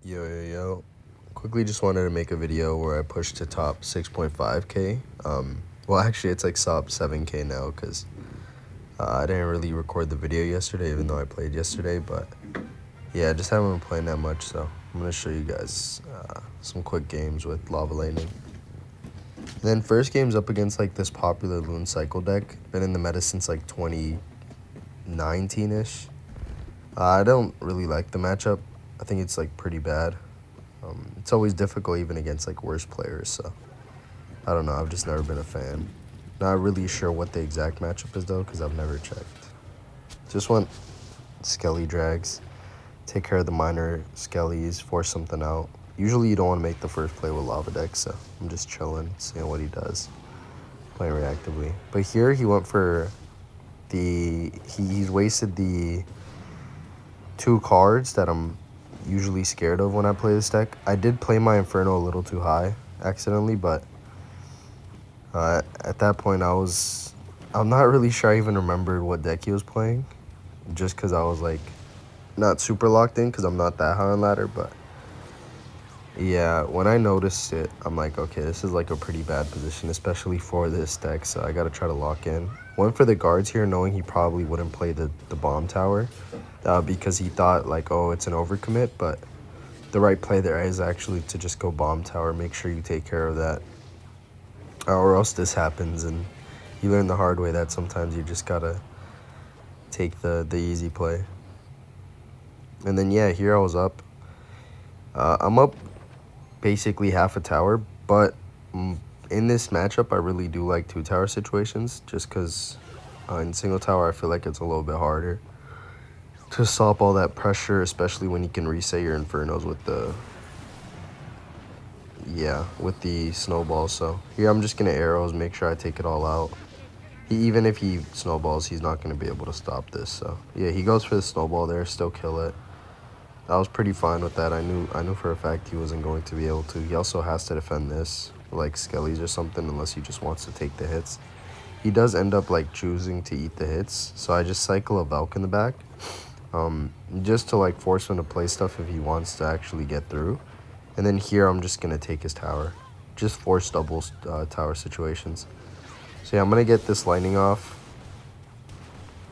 Yo. Quickly just wanted to make a video where I pushed to top 6.5k. Well, actually, it's like sub 7k now because I didn't really record the video yesterday, even though I played yesterday. But yeah, I just haven't been playing that much, so I'm going to show you guys some quick games with Lavaloon. And then first game's up against like this popular Loon Cycle deck. Been in the meta since like 2019-ish. I don't really like the matchup. I think it's like pretty bad. It's always difficult even against like worse players, so I don't know. I've just never been a fan. Not really sure what the exact matchup is though, because I've never checked. Just want Skelly drags, take care of the minor Skellies, force something out. Usually you don't want to make the first play with Lava deck, so I'm just chilling, seeing what he does, playing reactively. But here he went for he's wasted the 2 cards that I'm usually scared of when I play this deck. I did play my Inferno a little too high accidentally, but at that point I'm not really sure I even remembered what deck he was playing, just because I was like not super locked in because I'm not that high on ladder. But yeah, when I noticed it, I'm like, okay, this is like a pretty bad position, especially for this deck, so I gotta try to lock in. Went for the guards here knowing he probably wouldn't play the bomb tower because he thought like, oh, it's an overcommit, but the right play there is actually to just go bomb tower. Make sure you take care of that, or else this happens. And you learn the hard way that sometimes you just gotta take the easy play. And then yeah, here I was up. I'm up basically half a tower, but in this matchup I really do like 2 tower situations, just because in single tower I feel like it's a little bit harder to stop all that pressure, especially when you can reset your Infernos with the snowballs. So here I'm just gonna arrows, make sure I take it all out. Even if he snowballs, he's not gonna be able to stop this. So yeah, he goes for the snowball there, still kill it. I was pretty fine with that. I knew for a fact he wasn't going to be able to. He also has to defend this, like Skellies or something, unless he just wants to take the hits. He does end up like choosing to eat the hits, so I just cycle a Valk in the back, just to like force him to play stuff if he wants to actually get through. And then here I'm just gonna take his tower, just force double tower situations. So yeah, I'm gonna get this lightning off,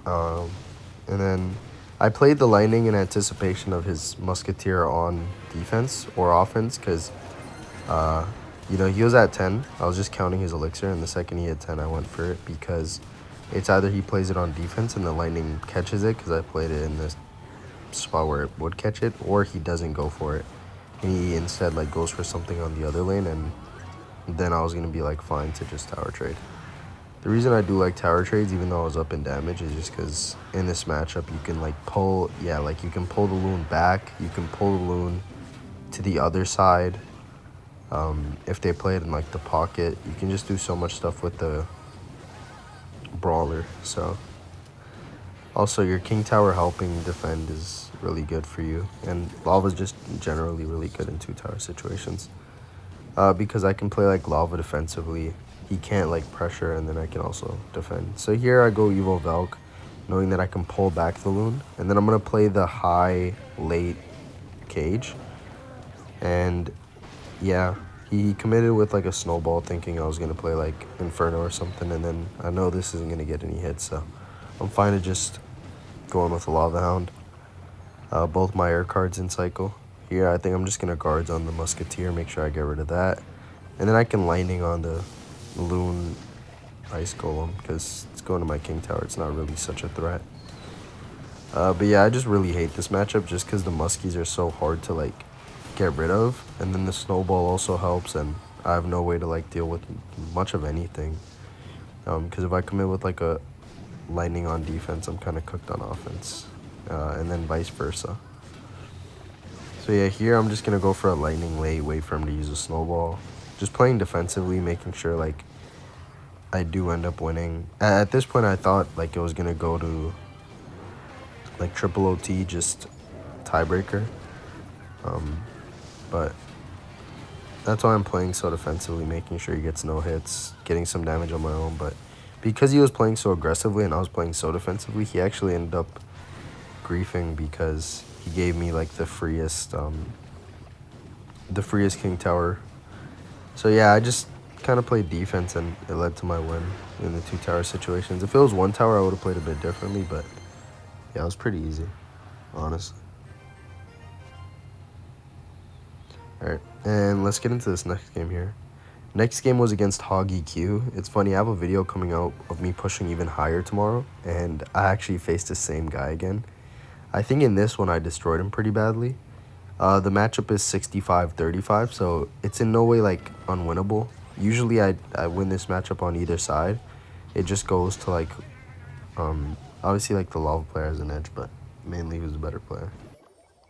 and then I played the lightning in anticipation of his musketeer on defense or offense, because he was at 10. I was just counting his elixir, and the second he had 10 I went for it, because it's either he plays it on defense and the lightning catches it, because I played it in this spot where it would catch it, or he doesn't go for it and he instead like goes for something on the other lane, and then I was gonna be like fine to just tower trade. The reason I do like tower trades, even though I was up in damage, is just because in this matchup you can like pull, you can pull the loon back, you can pull the loon to the other side. If they play it in like the pocket, you can just do so much stuff with the brawler. So also your king tower helping defend is really good for you, and lava's just generally really good in 2 tower situations, because I can play like lava defensively. He can't like pressure, and then I can also defend. So here I go Evo Valk, knowing that I can pull back the loon, and then I'm gonna play the high late cage. And yeah, he committed with like a snowball, thinking I was gonna play like Inferno or something, and then I know this isn't gonna get any hits, so I'm fine to just going with a Lava Hound. Both my air cards in cycle. Here I think I'm just gonna guards on the musketeer, make sure I get rid of that, and then I can lightning on the loon ice golem, because it's going to my king tower. It's not really such a threat. But yeah, I just really hate this matchup just because the muskies are so hard to like get rid of, and then the snowball also helps, and I have no way to like deal with much of anything, because if I come in with like a lightning on defense, I'm kind of cooked on offense, and then vice versa. So yeah, here I'm just gonna go for a lightning late, wait for him to use a snowball, just playing defensively, making sure like I do end up winning. At this point I thought like it was gonna go to like triple OT, just tiebreaker, but that's why I'm playing so defensively, making sure he gets no hits, getting some damage on my own. But because he was playing so aggressively and I was playing so defensively, he actually ended up griefing, because he gave me like the freest the freest king tower. So yeah, I just kind of played defense, and it led to my win in the 2 tower situations. If it was 1 tower, I would have played a bit differently, but yeah, it was pretty easy, honestly. Alright, and let's get into this next game here. Next game was against Hog EQ. It's funny, I have a video coming out of me pushing even higher tomorrow, and I actually faced the same guy again. I think in this one I destroyed him pretty badly. The matchup is 65-35, so it's in no way like unwinnable. Usually I win this matchup on either side. It just goes to like, obviously like the lava player has an edge, but mainly who's the better player.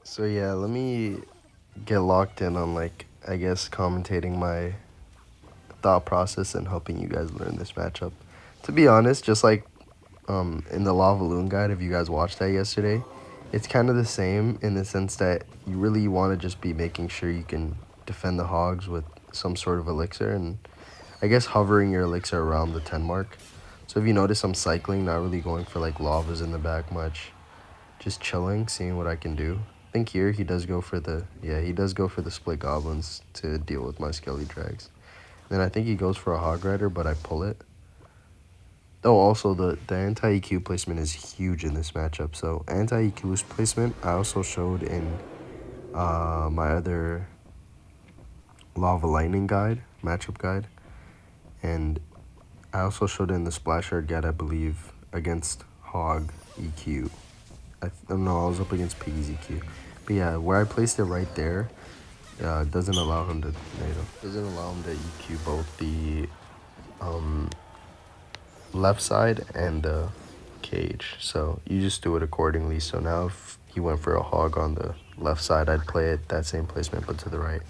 So yeah, let me get locked in on like, I guess, commentating my thought process and helping you guys learn this matchup. To be honest, just like in the Lavaloon guide, if you guys watched that yesterday, it's kind of the same in the sense that you really want to just be making sure you can defend the hogs with some sort of elixir, and I guess hovering your elixir around the 10 mark. So if you notice, I'm cycling, not really going for like lavas in the back much, just chilling, seeing what I can do. I think here he does go for the, yeah, he does go for the split goblins to deal with my skelly drags. Then I think he goes for a hog rider, but I pull it. Oh, also the anti-EQ placement is huge in this matchup. So anti-EQ placement I also showed in my other Lava Lightning guide, matchup guide. And I also showed it in the Splash Art guide, I believe, against Hog EQ. No, I was up against Piggy's EQ. But yeah, where I placed it right there, doesn't allow him to doesn't allow him to EQ both the left side and the cage, so you just do it accordingly. So now if he went for a hog on the left side, I'd play it that same placement but to the right.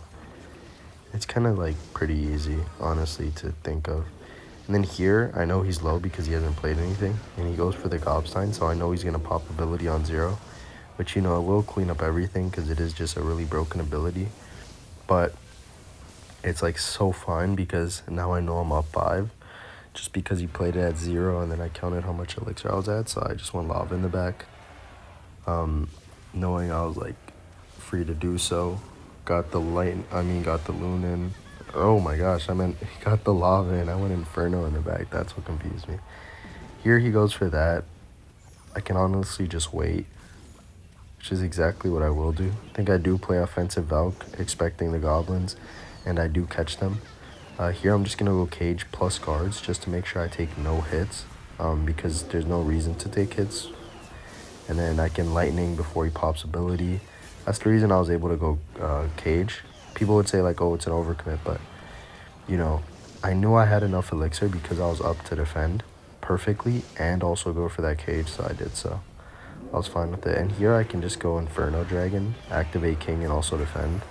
It's kind of like pretty easy, honestly, to think of. And then here I know he's low because he hasn't played anything, and he goes for the Gobstein, so I know he's gonna pop ability on 0, which, you know, it will clean up everything because it is just a really broken ability. But it's like so fine because now I know I'm up 5 just because he played it at 0, and then I counted how much elixir I was at, so I just went lava in the back, knowing I was like free to do so. Got the loon in. Oh my gosh, I meant he got the lava in. I went inferno in the back. That's what confused me. Here he goes for that. I can honestly just wait, which is exactly what I will do. I think I do play offensive Valk, expecting the goblins, and I do catch them. Here I'm just going to go cage plus guards just to make sure I take no hits, because there's no reason to take hits. And then I can lightning before he pops ability. That's the reason I was able to go cage. People would say like, oh, it's an overcommit, but you know, I knew I had enough elixir because I was up to defend perfectly and also go for that cage, so I did so. I was fine with it. And here I can just go Inferno Dragon, activate King, and also defend.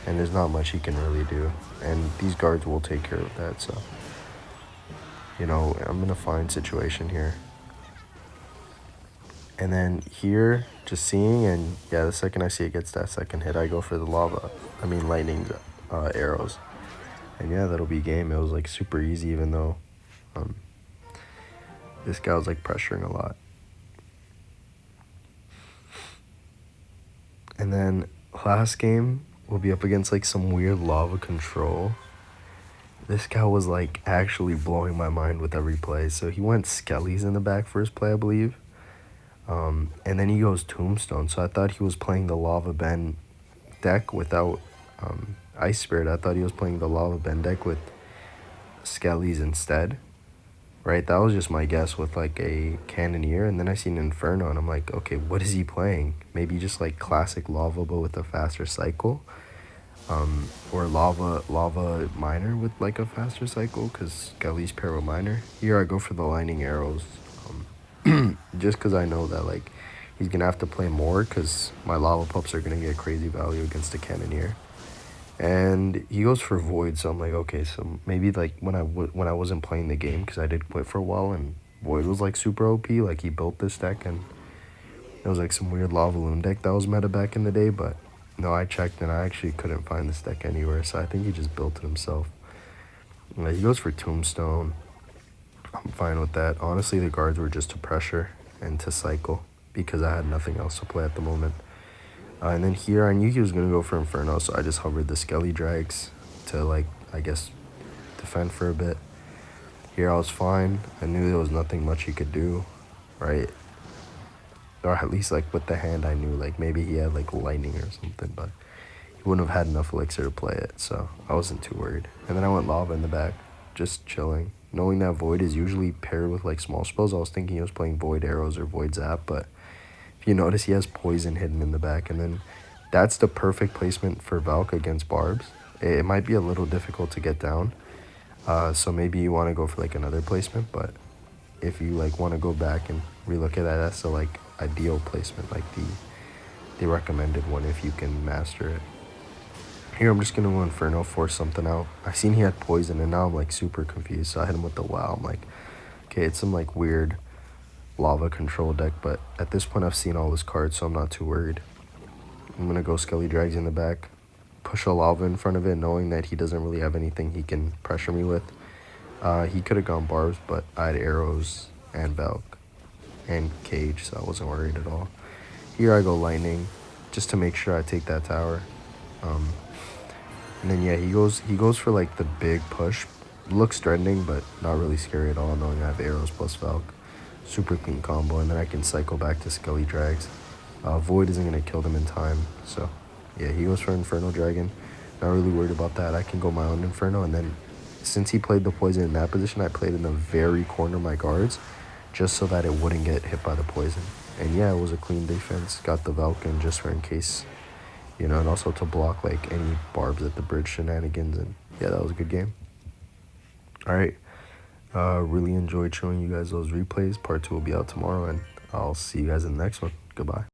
And there's not much he can really do. And these guards will take care of that, so, you know, I'm in a fine situation here. And then here, just seeing, and yeah, the second I see it gets that second hit, I go for the lightning arrows. And yeah, that'll be game. It was like super easy, even though this guy was like pressuring a lot. And then last game, we'll be up against like some weird lava control. This guy was like actually blowing my mind with every play. So he went Skellies in the back for his play, I believe. And then he goes Tombstone. So I thought he was playing the Lava Ben deck without Ice Spirit. I thought he was playing the Lava Ben deck with Skellies instead. Right? That was just my guess with like a Cannoneer. And then I seen Inferno and I'm like, okay, what is he playing? Maybe just like classic Lava but with a faster cycle. Or Lava Miner with like a faster cycle because Skellies pair with Miner. Here I go for the Lightning Arrows. Just because I know that like he's gonna have to play more because my lava pups are gonna get crazy value against the Cannoneer, and he goes for Void. So I'm like, okay, so maybe like when I wasn't playing the game because I did quit for a while, and Void was like super OP. Like he built this deck, and it was like some weird Lavaloon deck that was meta back in the day. But no, I checked and I actually couldn't find this deck anywhere. So I think he just built it himself. He goes for Tombstone. I'm fine with that. Honestly, the guards were just to pressure and to cycle because I had nothing else to play at the moment. And then here, I knew he was going to go for Inferno, so I just hovered the Skelly Drags to, like, I guess, defend for a bit. Here I was fine. I knew there was nothing much he could do, right? Or at least, like, with the hand, I knew, like, maybe he had, like, lightning or something, but he wouldn't have had enough elixir to play it, so I wasn't too worried. And then I went Lava in the back, just chilling. Knowing that Void is usually paired with, like, small spells, I was thinking he was playing Void Arrows or Void Zap, but if you notice, he has Poison hidden in the back, and then that's the perfect placement for Valk against Barbs. It might be a little difficult to get down, so maybe you want to go for, like, another placement, but if you, like, want to go back and relook at that, that's the, like, ideal placement, like the recommended one if you can master it. Here I'm just gonna go Inferno, force something out. I seen he had Poison, and now I'm, like, super confused, so I hit him with the Wow. I'm like, okay, it's some, like, weird Lava control deck, but at this point I've seen all his cards, so I'm not too worried. I'm gonna go Skelly Drags in the back, push a Lava in front of it, knowing that he doesn't really have anything he can pressure me with. He could have gone Barbs, but I had Arrows and Valk and Cage, so I wasn't worried at all. Here I go Lightning, just to make sure I take that tower. And then yeah, he goes for, like, the big push. Looks threatening, but not really scary at all, knowing I have Arrows plus Valk. Super clean combo, and then I can cycle back to Skelly Drags. Void isn't going to kill them in time, so yeah, he goes for Inferno Dragon. Not really worried about that. I can go my own Inferno, and then since he played the Poison in that position, I played in the very corner of my guards, just so that it wouldn't get hit by the Poison. And yeah, it was a clean defense. Got the Valken just for in case, you know, and also to block, like, any Barbs at the bridge shenanigans, and yeah, that was a good game. Alright, really enjoyed showing you guys those replays. Part 2 will be out tomorrow, and I'll see you guys in the next one. Goodbye.